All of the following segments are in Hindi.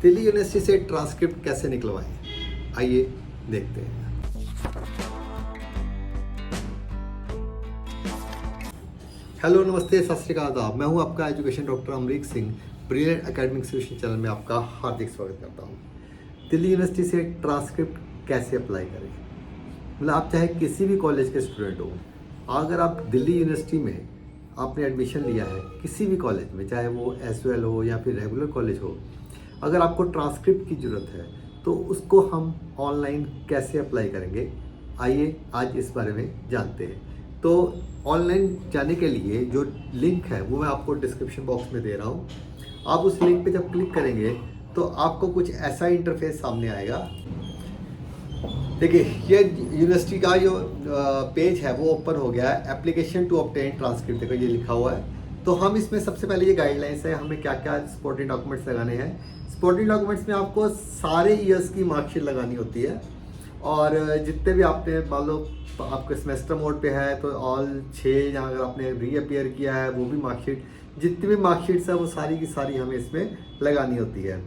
दिल्ली यूनिवर्सिटी से ट्रांसक्रिप्ट कैसे निकलवाएं, आइए देखते हैं। हेलो, नमस्ते, सत श्री अकाल आदाब। मैं हूं आपका education doctor Amrik Singh. Brilliant academic solution channel में आपका हार्दिक स्वागत करता हूं। दिल्ली यूनिवर्सिटी से ट्रांसक्रिप्ट कैसे अप्लाई करें, मतलब आप चाहे किसी भी कॉलेज के स्टूडेंट हो, अगर आप दिल्ली यूनिवर्सिटी में आपने एडमिशन लिया है किसी भी कॉलेज में, चाहे वो एसयूएल हो या फिर रेगुलर कॉलेज हो, अगर आपको ट्रांसक्रिप्ट की ज़रूरत है तो उसको हम ऑनलाइन कैसे अप्लाई करेंगे, आइए आज इस बारे में जानते हैं। तो ऑनलाइन जाने के लिए जो लिंक है वो मैं आपको डिस्क्रिप्शन बॉक्स में दे रहा हूँ। आप उस लिंक पे जब क्लिक करेंगे तो आपको कुछ ऐसा इंटरफेस सामने आएगा। देखिए, ये यूनिवर्सिटी का जो पेज है वो ओपन हो गया है। एप्लीकेशन टू ऑब्टेन ट्रांसक्रिप्ट, देखो ये लिखा हुआ है। तो हम इसमें सबसे पहले ये गाइडलाइंस है, हमें क्या क्या सपोर्टिंग डॉक्यूमेंट्स लगाने हैं। सपोर्टिंग डॉक्यूमेंट्स में आपको सारे ईयर्स की मार्कशीट लगानी होती है, और जितने भी आपने मान लो आपके सेमेस्टर मोड पे है तो ऑल 6, या अगर आपने रीअपियर किया है वो भी मार्कशीट, जितनी भी मार्कशीट्स है वो सारी की सारी हमें इसमें लगानी होती है।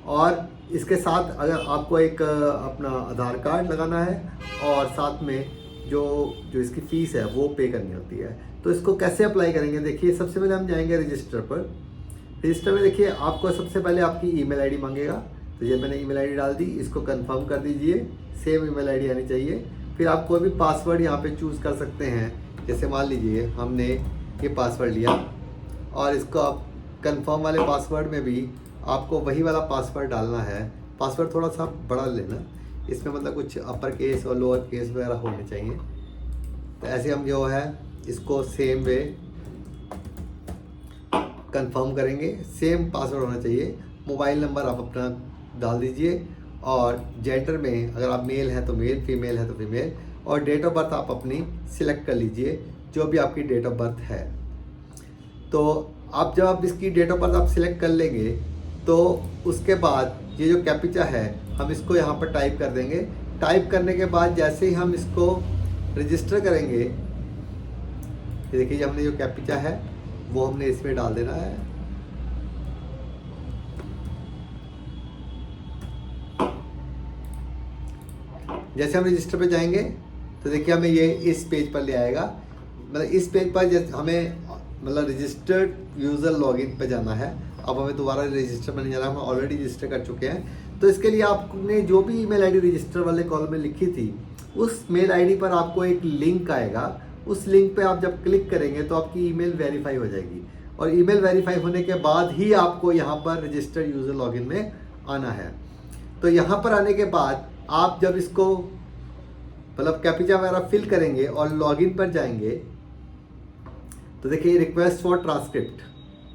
और इसके साथ अगर आपको एक अपना आधार कार्ड लगाना है, और साथ में जो इसकी फ़ीस है वो पे करनी होती है। तो इसको कैसे अप्लाई करेंगे, देखिए सबसे पहले हम जाएंगे रजिस्टर पर। रजिस्टर में देखिए आपको सबसे पहले आपकी ईमेल आईडी मांगेगा, तो ये मैंने ईमेल आईडी डाल दी, इसको कंफर्म कर दीजिए। सेम ईमेल आईडी आनी चाहिए। फिर आप कोई भी पासवर्ड यहाँ पे चूज़ कर सकते हैं। जैसे मान लीजिए हमने ये पासवर्ड लिया, और इसको आप कंफर्म वाले पासवर्ड में भी आपको वही वाला पासवर्ड डालना है। पासवर्ड थोड़ा सा बड़ा लेना, इसमें मतलब कुछ अपर केस और लोअर केस वगैरह होने चाहिए। तो ऐसे हम जो है इसको सेम वे कंफर्म करेंगे। सेम पासवर्ड होना चाहिए। मोबाइल नंबर आप अपना डाल दीजिए, और जेंडर में अगर आप मेल है तो मेल, फीमेल है तो फीमेल, और डेट ऑफ बर्थ आप अपनी सिलेक्ट कर लीजिए, जो भी आपकी डेट ऑफ बर्थ है। तो आप जब आप इसकी डेट ऑफ बर्थ आप सिलेक्ट कर लेंगे तो उसके बाद ये जो कैप्चा है हम इसको यहाँ पर टाइप कर देंगे। टाइप करने के बाद जैसे ही हम इसको रजिस्टर करेंगे, ये देखिए हमने जो कैप्चा है वो हमने इसमें डाल देना है। जैसे हम रजिस्टर पे जाएंगे तो देखिए हमें ये इस पेज पर ले आएगा। मतलब इस पेज पर जैसे हमें मतलब रजिस्टर्ड यूज़र लॉगिन पे जाना है। अब हमें दोबारा रजिस्टर पर नहीं जाना, हम ऑलरेडी रजिस्टर कर चुके हैं। तो इसके लिए आपने जो भी ईमेल आईडी रजिस्टर वाले कॉलम में लिखी थी, उस मेल आईडी पर आपको एक लिंक आएगा। उस लिंक पे आप जब क्लिक करेंगे तो आपकी ईमेल वेरीफाई हो जाएगी, और ईमेल वेरीफाई होने के बाद ही आपको यहाँ पर रजिस्टर्ड यूज़र लॉगिन में आना है। तो यहाँ पर आने के बाद आप जब इसको मतलब कैप्चा वगैरह फिल करेंगे और लॉगिन पर जाएंगे तो देखिए रिक्वेस्ट फॉर ट्रांसक्रिप्ट,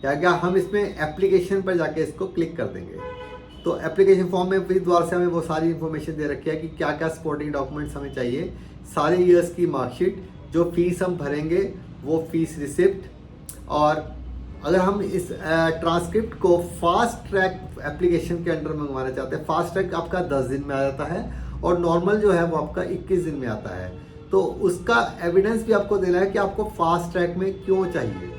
क्या हम इसमें एप्लीकेशन पर जाके इसको क्लिक कर देंगे। तो एप्लीकेशन फॉर्म में फिर द्वारा से हमें वो सारी इन्फॉर्मेशन दे रखी है कि क्या क्या सपोर्टिंग डॉक्यूमेंट्स हमें चाहिए, सारे ईयर्स की मार्कशीट, जो फीस हम भरेंगे वो फीस रिसिप्ट। और अगर हम इस ट्रांसक्रिप्ट को फास्ट ट्रैक एप्लीकेशन के अंडर मंगवाना चाहते हैं, फास्ट ट्रैक आपका 10 दिन में आ जाता है, और नॉर्मल जो है वो आपका 21 दिन में आता है। तो उसका एविडेंस भी आपको देना है कि आपको फास्ट ट्रैक में क्यों चाहिए,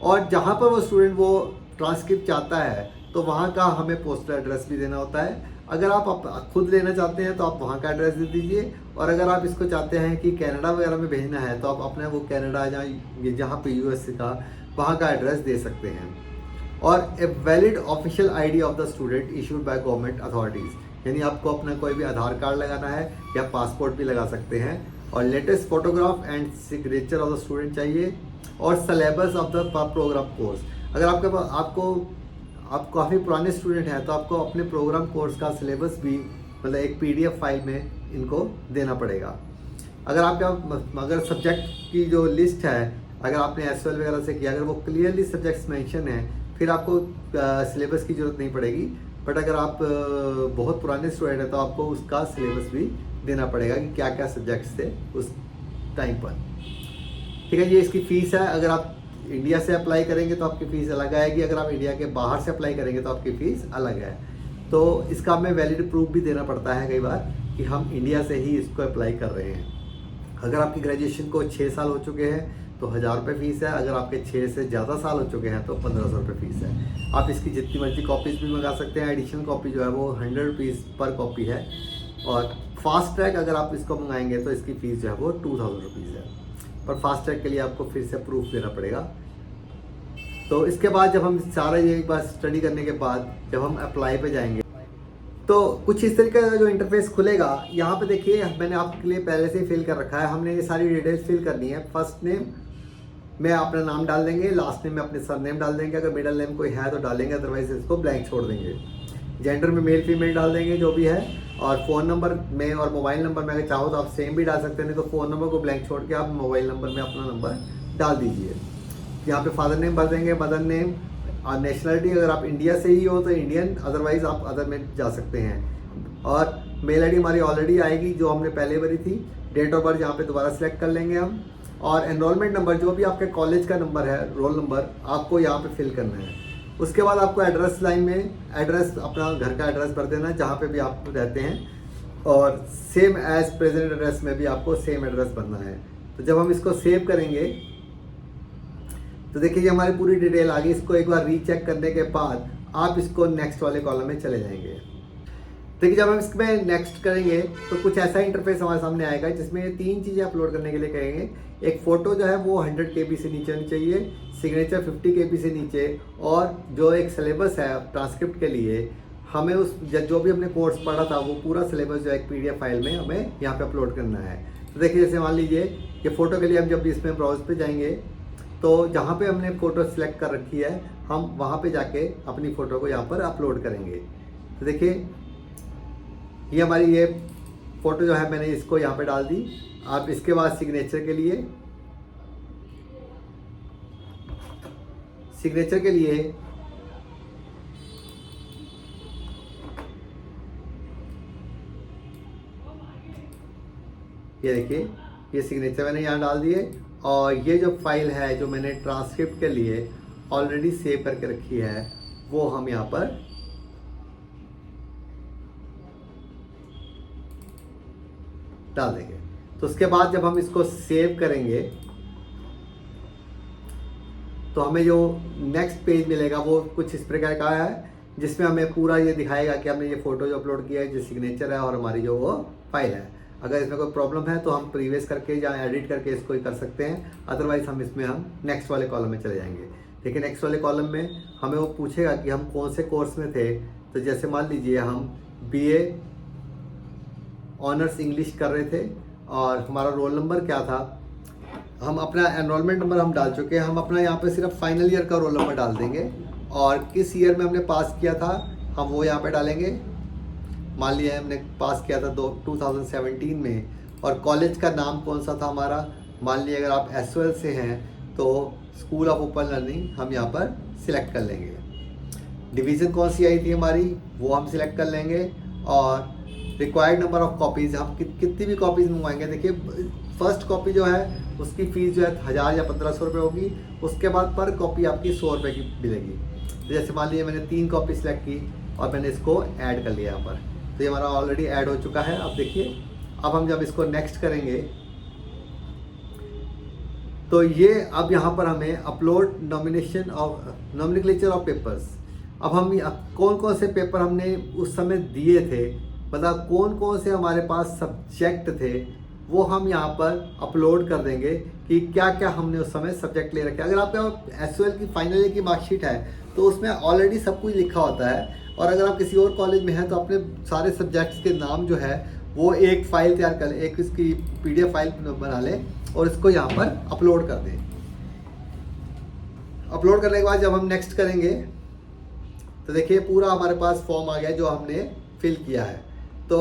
और जहाँ पर वो स्टूडेंट वो ट्रांसक्रिप्ट चाहता है तो वहाँ का हमें पोस्टल एड्रेस भी देना होता है। अगर आप खुद लेना चाहते हैं तो आप वहाँ का एड्रेस दे दीजिए, और अगर आप इसको चाहते हैं कि कनाडा वगैरह में भेजना है तो आप अपने वो कनाडा जहाँ पे यूएस का वहाँ का एड्रेस दे सकते हैं। और a valid official ID of the student issued by government authorities, यानी आपको अपना कोई भी आधार कार्ड लगाना है या पासपोर्ट भी लगा सकते हैं। और latest photograph and signature of the student चाहिए, और syllabus of the program course. अगर आपके पास आप काफ़ी पुराने स्टूडेंट हैं तो आपको अपने प्रोग्राम कोर्स का सिलेबस भी मतलब एक PDF फाइल में इनको देना पड़ेगा। अगर सब्जेक्ट की जो लिस्ट है, अगर आपने एसएल वगैरह से किया, अगर वो क्लियरली सब्जेक्ट्स मेंशन है, फिर आपको सिलेबस की ज़रूरत नहीं पड़ेगी। बट अगर आप बहुत पुराने स्टूडेंट हैं तो आपको उसका सिलेबस भी देना पड़ेगा कि क्या क्या सब्जेक्ट्स थे उस टाइम पर। ठीक है, ये इसकी फ़ीस है। अगर आप इंडिया से अप्लाई करेंगे तो आपकी फ़ीस अलग आएगी, अगर आप इंडिया के बाहर से अप्लाई करेंगे तो आपकी फ़ीस अलग है। तो इसका हमें वैलिड प्रूफ भी देना पड़ता है कई बार कि हम इंडिया से ही इसको अप्लाई कर रहे हैं। अगर आपकी ग्रेजुएशन को 6 साल हो चुके हैं तो 1000 रुपये फ़ीस है। अगर आपके 6 से ज़्यादा साल हो चुके हैं तो 1500 रुपये फ़ीस है। आप इसकी जितनी मर्जी कॉपीज़ भी मंगा सकते हैं। एडिशनल कॉपी जो है वो 100 रुपीज़ पर कॉपी है। और फास्ट ट्रैक अगर आप इसको मंगाएंगे तो इसकी फ़ीस जो है वो 2000 रुपीज़ है। पर फास्ट ट्रैक के लिए आपको फिर से प्रूफ देना पड़ेगा। तो इसके बाद जब हम सारा ये एक बार स्टडी करने के बाद जब हम अप्लाई पे जाएंगे तो कुछ इस तरीके का जो इंटरफेस खुलेगा। यहाँ पे देखिए मैंने आपके लिए पहले से ही फिल कर रखा है। हमने ये सारी डिटेल्स फिल करनी है। फर्स्ट नेम में अपना नाम डाल देंगे, लास्ट नेम में अपने सर नेम डाल देंगे। अगर मिडिल नेम कोई है तो डालेंगे, अदरवाइज इसको ब्लैंक छोड़ देंगे। जेंडर में मेल फीमेल डाल देंगे जो भी है। और फ़ोन नंबर में और मोबाइल नंबर में अगर चाहो तो आप सेम भी डाल सकते हैं, नहीं तो फ़ोन नंबर को ब्लैंक छोड़ के आप मोबाइल नंबर में अपना नंबर डाल दीजिए। यहाँ पे फादर नेम भर देंगे, मदर नेम और नेशनलिटी अगर आप इंडिया से ही हो तो इंडियन, अदरवाइज आप अदर में जा सकते हैं। और मेल आईडी हमारी ऑलरेडी आएगी जो हमने पहले भरी थी। डेट ऑफ बर्थ यहाँ पे दोबारा सेलेक्ट कर लेंगे हम। और एनरोलमेंट नंबर जो भी आपके कॉलेज का नंबर है, रोल नंबर, आपको यहाँ पे फिल करना है। उसके बाद आपको एड्रेस लाइन में एड्रेस, अपना घर का एड्रेस भर देना है जहाँ पे भी आप रहते हैं। और सेम एज प्रेजेंट एड्रेस में भी आपको सेम एड्रेस भरना है। तो जब हम इसको सेव करेंगे तो देखिए ये हमारी पूरी डिटेल आ गई। इसको एक बार रीचेक करने के बाद आप इसको नेक्स्ट वाले कॉलम में चले जाएंगे। देखिए जब हम इसमें नेक्स्ट करेंगे तो कुछ ऐसा इंटरफेस हमारे सामने आएगा जिसमें ये 3 चीज़ें अपलोड करने के लिए कहेंगे। एक फ़ोटो जो है वो 100 KB से नीचे होनी चाहिए, सिग्नेचर 50 KB से नीचे, और जो एक सिलेबस है ट्रांसक्रिप्ट के लिए हमें उस जो भी हमने कोर्स पढ़ा था वो पूरा सिलेबस जो है एक PDF फाइल में हमें यहाँ पे अपलोड करना है। तो देखिए जैसे मान लीजिए कि फ़ोटो के लिए हम जब भी इसमें ब्राउज पे जाएंगे तो जहाँ पे हमने फ़ोटो सिलेक्ट कर रखी है हम वहाँ पे जाके अपनी फ़ोटो को यहाँ पर अपलोड करेंगे। तो देखिए ये हमारी ये फ़ोटो जो है मैंने इसको यहाँ पे डाल दी। आप इसके बाद सिग्नेचर के लिए ये देखिए ये सिग्नेचर मैंने यहाँ डाल दिए। और ये जो फाइल है जो मैंने ट्रांसक्रिप्ट के लिए ऑलरेडी सेव करके रखी है वो हम यहाँ पर डाल देंगे। तो उसके बाद जब हम इसको सेव करेंगे तो हमें जो नेक्स्ट पेज मिलेगा वो कुछ इस प्रकार का है जिसमें हमें पूरा ये दिखाएगा कि हमने ये फ़ोटो जो अपलोड किया है, जो सिग्नेचर है और हमारी जो वो फाइल है। अगर इसमें कोई प्रॉब्लम है तो हम प्रीवियस करके या एडिट करके इसको ही कर सकते हैं, अदरवाइज हम नेक्स्ट वाले कॉलम में चले जाएंगे। देखिए नेक्स्ट वाले कॉलम में हमें वो पूछेगा कि हम कौन से कोर्स में थे। तो जैसे मान लीजिए हम BA ऑनर्स इंग्लिश कर रहे थे और हमारा रोल नंबर क्या था, हम अपना एनरोलमेंट नंबर हम डाल चुके हैं। हम अपना यहाँ पे सिर्फ फाइनल ईयर का रोल नंबर डाल देंगे और किस ईयर में हमने पास किया था हम वो यहाँ पे डालेंगे। मान लिया हमने पास किया था 2017 में, और कॉलेज का नाम कौन सा था हमारा। मान लिया अगर आप SOL से हैं तो स्कूल ऑफ ओपन लर्निंग हम यहाँ पर सिलेक्ट कर लेंगे। डिवीज़न कौन सी आई थी हमारी वो हम सिलेक्ट कर लेंगे। और रिक्वायर्ड नंबर ऑफ कॉपीज़ हम कितनी भी कॉपीज़ मंगवाएंगे। देखिए फर्स्ट कॉपी जो है उसकी फ़ीस जो है 1000 या 1500 रुपये होगी। उसके बाद पर कॉपी आपकी 100 रुपये की मिलेगी। तो जैसे मान लीजिए मैंने 3 कॉपी सिलेक्ट की और मैंने इसको ऐड कर लिया यहाँ पर, तो ये हमारा ऑलरेडी ऐड हो चुका है। अब देखिए अब हम जब इसको नेक्स्ट करेंगे तो ये अब यहाँ पर हमें अपलोड नॉमिनक्लेचर ऑफ पेपर्स। अब हम कौन कौन से पेपर हमने उस समय दिए थे, मतलब कौन कौन से हमारे पास सब्जेक्ट थे, वो हम यहाँ पर अपलोड कर देंगे कि क्या क्या हमने उस समय सब्जेक्ट ले रखे। अगर आपका SOL की फाइनल ईयर की मार्कशीट है तो उसमें ऑलरेडी सब कुछ लिखा होता है। और अगर आप किसी और कॉलेज में हैं तो अपने सारे सब्जेक्ट्स के नाम जो है वो एक फ़ाइल तैयार कर लें, एक इसकी PDF फाइल बना लें और इसको यहाँ पर अपलोड कर दें। अपलोड करने के बाद जब हम नेक्स्ट करेंगे तो देखिए पूरा हमारे पास फॉर्म आ गया जो हमने फिल किया है। तो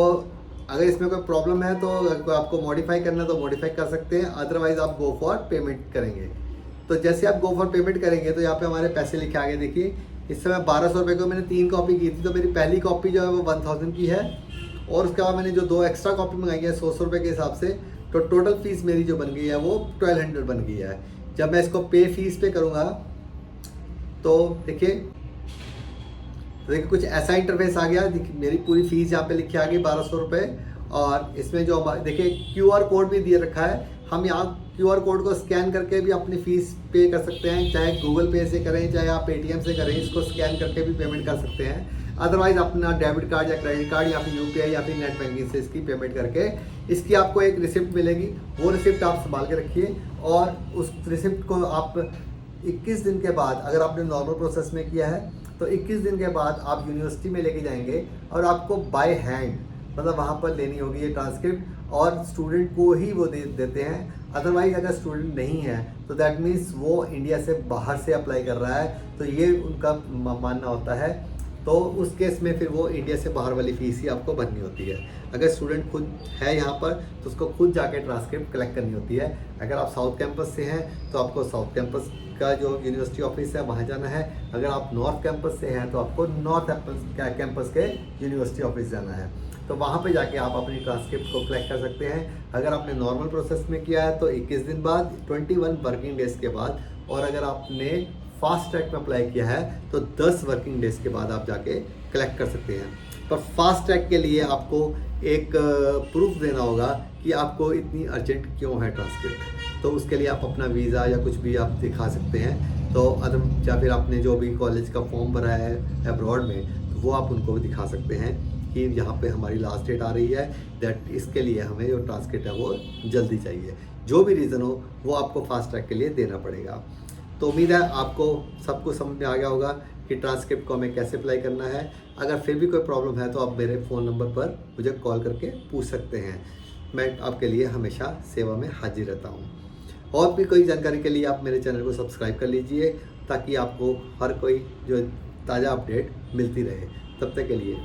अगर इसमें कोई प्रॉब्लम है तो अगर आपको मॉडिफाई करना है तो मॉडिफाई कर सकते हैं, अदरवाइज आप गो फॉर पेमेंट करेंगे। तो जैसे आप गो फॉर पेमेंट करेंगे तो यहाँ पे हमारे पैसे लिखे आगे। देखिए इस समय 1200 रुपये को मैंने 3 कॉपी की थी, तो मेरी पहली कॉपी जो है वो 1000 की है। और उसके बाद मैंने जो 2 एक्स्ट्रा कॉपी मंगाई है 100 रुपये के हिसाब से, तो टोटल फीस मेरी जो बन गई है वो 1200 बन गई है। जब मैं इसको पे फीस पे करूँगा तो देखिए कुछ ऐसा इंटरफेस आ गया। मेरी पूरी फीस यहाँ पे लिखी आ गई 1200 रुपये। और इसमें जो देखिए QR कोड भी दिए रखा है, हम यहाँ QR कोड को स्कैन करके भी अपनी फ़ीस पे कर सकते हैं, चाहे गूगल पे से करें चाहे आप पेटीएम से करें, इसको स्कैन करके भी पेमेंट कर सकते हैं। अदरवाइज़ अपना डेबिट कार्ड या क्रेडिट कार्ड या फिर UPI या फिर नेट बैंकिंग से इसकी पेमेंट करके इसकी आपको एक रिसिप्ट मिलेगी, वो रिसिप्ट आप संभाल के रखिए और उस रिसिप्ट को आप 21 दिन के बाद, अगर आपने नॉर्मल प्रोसेस में किया है तो 21 दिन के बाद आप यूनिवर्सिटी में लेके जाएंगे और आपको बाय हैंड मतलब वहाँ पर लेनी होगी ये ट्रांसक्रिप्ट और स्टूडेंट को ही वो देते हैं। अदरवाइज अगर स्टूडेंट नहीं है तो दैट मीन्स वो इंडिया से बाहर से अप्लाई कर रहा है, तो ये उनका मानना होता है। तो उस केस में फिर वो इंडिया से बाहर वाली फ़ीस ही आपको भरनी होती है। अगर स्टूडेंट खुद है यहाँ पर तो उसको खुद जाके ट्रांसक्रिप्ट कलेक्ट करनी होती है। अगर आप साउथ कैंपस से हैं तो आपको साउथ कैंपस का जो यूनिवर्सिटी ऑफिस है वहाँ जाना है। अगर आप नॉर्थ कैंपस से हैं तो आपको नॉर्थ कैंपस के यूनिवर्सिटी ऑफिस जाना है, तो वहाँ पे जाके आप अपनी ट्रांसक्रिप्ट को कलेक्ट कर सकते हैं। अगर आपने नॉर्मल प्रोसेस में किया है तो 21 दिन बाद, 21 वर्किंग डेज़ के बाद, और अगर आपने फास्ट ट्रैक में अप्लाई किया है तो 10 वर्किंग डेज़ के बाद आप जाके कलेक्ट कर सकते हैं। पर फास्ट ट्रैक के लिए आपको एक प्रूफ देना होगा कि आपको इतनी अर्जेंट क्यों है ट्रांसक्रिप्ट, तो उसके लिए आप अपना वीज़ा या कुछ भी आप दिखा सकते हैं। तो अदर या फिर आपने जो भी कॉलेज का फॉर्म भरा है अब्रॉड में, तो वो आप उनको भी दिखा सकते हैं कि यहाँ पे हमारी लास्ट डेट आ रही है, दैट इसके लिए हमें जो ट्रांसक्रिप्ट है वो जल्दी चाहिए। जो भी रीज़न हो वो आपको फास्ट ट्रैक के लिए देना पड़ेगा। तो उम्मीद है आपको सब कुछ समझ में आ गया होगा कि ट्रांसक्रिप्ट को हमें कैसे अप्लाई करना है। अगर फिर भी कोई प्रॉब्लम है तो आप मेरे फ़ोन नंबर पर मुझे कॉल करके पूछ सकते हैं। मैं आपके लिए हमेशा सेवा में हाजिर रहता हूँ। और भी कोई जानकारी के लिए आप मेरे चैनल को सब्सक्राइब कर लीजिए ताकि आपको हर कोई जो ताज़ा अपडेट मिलती रहे। तब तक के लिए